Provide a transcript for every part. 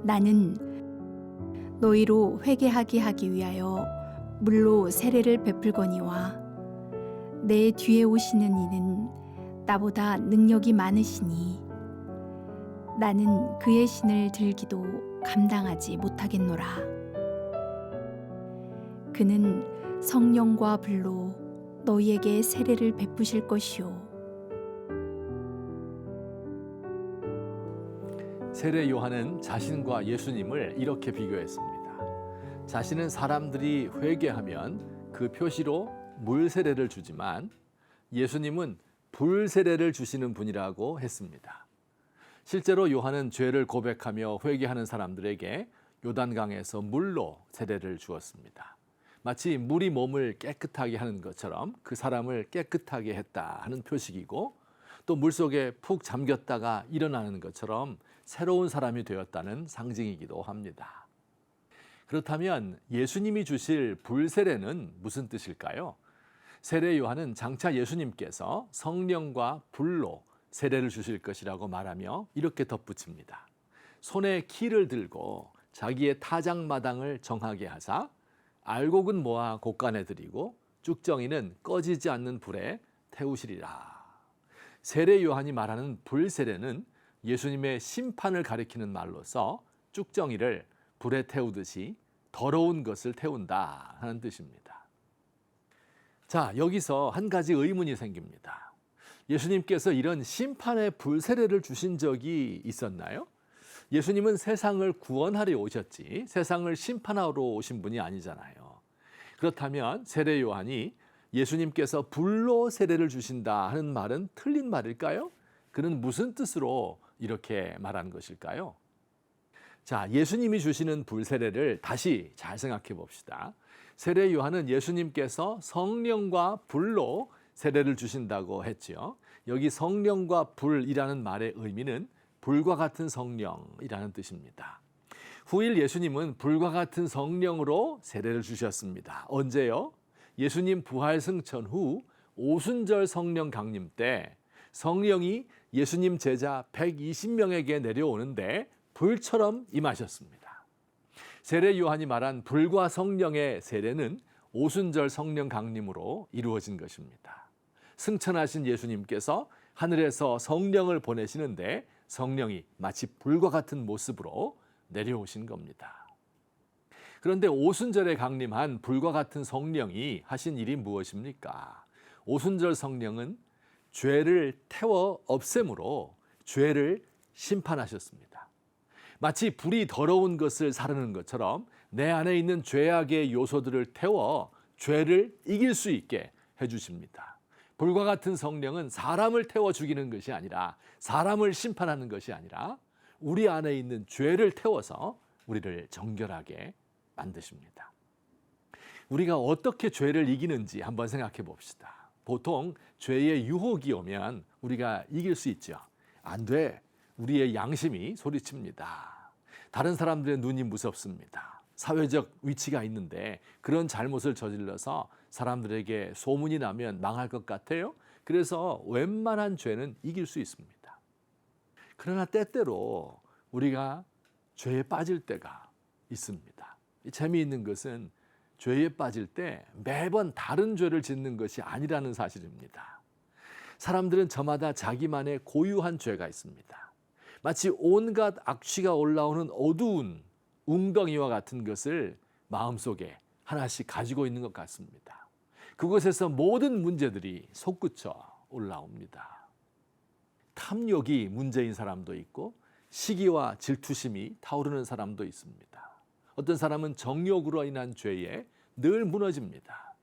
나는 너희로 회개하게 하기 위하여 물로 세례를 베풀거니와 내 뒤에 오시는 이는 나보다 능력이 많으시니 나는 그의 신을 들기도 감당하지 못하겠노라. 그는 성령과 불로 너희에게 세례를 베푸실 것이요 세례 요한은 자신과 예수님을 이렇게 비교했습니다. 자신은 사람들이 회개하면 그 표시로 물 세례를 주지만 예수님은 불 세례를 주시는 분이라고 했습니다. 실제로 요한은 죄를 고백하며 회개하는 사람들에게 요단강에서 물로 세례를 주었습니다. 마치 물이 몸을 깨끗하게 하는 것처럼 그 사람을 깨끗하게 했다 하는 표식이고, 또 물속에 푹 잠겼다가 일어나는 것처럼 새로운 사람이 되었다는 상징이기도 합니다. 그렇다면 예수님이 주실 불세례는 무슨 뜻일까요? 세례 요한은 장차 예수님께서 성령과 불로 세례를 주실 것이라고 말하며 이렇게 덧붙입니다. 손에 키를 들고 자기의 타작마당을 정하게 하사 알곡은 모아 곳간에 들이고 쭉정이는 꺼지지 않는 불에 태우시리라. 세례 요한이 말하는 불세례는 예수님의 심판을 가리키는 말로서 쭉정이를 불에 태우듯이 더러운 것을 태운다 하는 뜻입니다. 자, 여기서 한 가지 의문이 생깁니다. 예수님께서 이런 심판의 불세례를 주신 적이 있었나요? 예수님은 세상을 구원하려 오셨지 세상을 심판하러 오신 분이 아니잖아요. 그렇다면 세례 요한이 예수님께서 불로 세례를 주신다 하는 말은 틀린 말일까요? 그는 무슨 뜻으로 이렇게 말한 것일까요? 자, 예수님이 주시는 불세례를 다시 잘 생각해 봅시다. 세례 요한은 예수님께서 성령과 불로 세례를 주신다고 했지요. 여기 성령과 불이라는 말의 의미는 불과 같은 성령이라는 뜻입니다. 후일 예수님은 불과 같은 성령으로 세례를 주셨습니다. 언제요? 예수님 부활 승천 후 오순절 성령 강림 때 성령이 예수님 제자 120명에게 내려오는데 불처럼 임하셨습니다. 세례 요한이 말한 불과 성령의 세례는 오순절 성령 강림으로 이루어진 것입니다. 승천하신 예수님께서 하늘에서 성령을 보내시는데 성령이 마치 불과 같은 모습으로 내려오신 겁니다. 그런데 오순절에 강림한 불과 같은 성령이 하신 일이 무엇입니까? 오순절 성령은 죄를 태워 없앰으로 죄를 심판하셨습니다. 마치 불이 더러운 것을 사르는 것처럼 내 안에 있는 죄악의 요소들을 태워 죄를 이길 수 있게 해주십니다. 불과 같은 성령은 사람을 태워 죽이는 것이 아니라, 사람을 심판하는 것이 아니라 우리 안에 있는 죄를 태워서 우리를 정결하게 만드십니다. 우리가 어떻게 죄를 이기는지 한번 생각해 봅시다. 보통 죄의 유혹이 오면 우리가 이길 수 있죠. 안 돼. 우리의 양심이 소리칩니다. 다른 사람들의 눈이 무섭습니다. 사회적 위치가 있는데 그런 잘못을 저질러서 사람들에게 소문이 나면 망할 것 같아요. 그래서 웬만한 죄는 이길 수 있습니다. 그러나 때때로 우리가 죄에 빠질 때가 있습니다. 재미있는 것은 죄에 빠질 때 매번 다른 죄를 짓는 것이 아니라는 사실입니다. 사람들은 저마다 자기만의 고유한 죄가 있습니다. 마치 온갖 악취가 올라오는 어두운 웅덩이와 같은 것을 마음속에 하나씩 가지고 있는 것 같습니다. 그곳에서 모든 문제들이 솟구쳐 올라옵니다. 탐욕이 문제인 사람도 있고 시기와 질투심이 타오르는 사람도 있습니다. 어떤 사람은 정욕으로 인한 죄에 늘 무너집니다.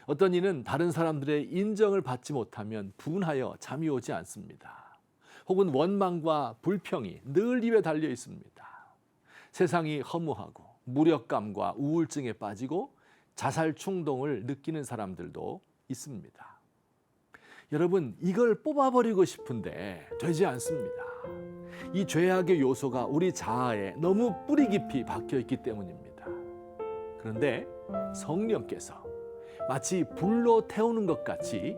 어떤 이는 다른 사람들의 인정을 받지 못하면 분하여 잠이 오지 않습니다. 혹은 원망과 불평이 늘 입에 달려 있습니다. 세상이 허무하고 무력감과 우울증에 빠지고 자살 충동을 느끼는 사람들도 있습니다. 여러분, 이걸 뽑아버리고 싶은데 되지 않습니다. 이 죄악의 요소가 우리 자아에 너무 뿌리 깊이 박혀있기 때문입니다. 그런데 성령께서 마치 불로 태우는 것 같이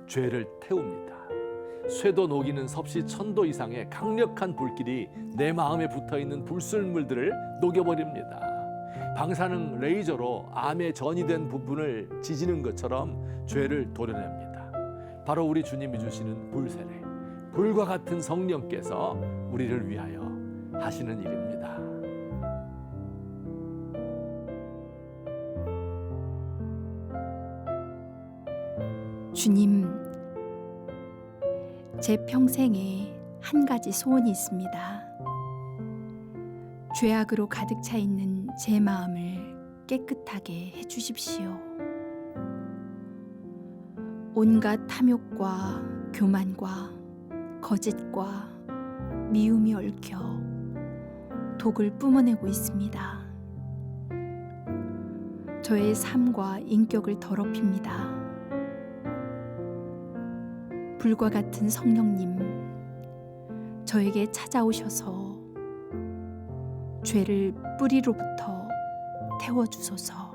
죄를 태웁니다. 쇠도 녹이는 섭씨 1000도 이상의 강력한 불길이 내 마음에 붙어있는 불순물들을 녹여버립니다. 방사능 레이저로 암에 전이된 부분을 지지는 것처럼 죄를 도려냅니다. 바로 우리 주님이 주시는 불세례, 불과 같은 성령께서 우리를 위하여 하시는 일입니다. 주님, 제 평생에 한 가지 소원이 있습니다. 죄악으로 가득 차 있는 제 마음을 깨끗하게 해주십시오. 온갖 탐욕과 교만과 거짓과 미움이 얽혀 독을 뿜어내고 있습니다. 저의 삶과 인격을 더럽힙니다. 불과 같은 성령님, 저에게 찾아오셔서 죄를 뿌리로부터 태워주소서.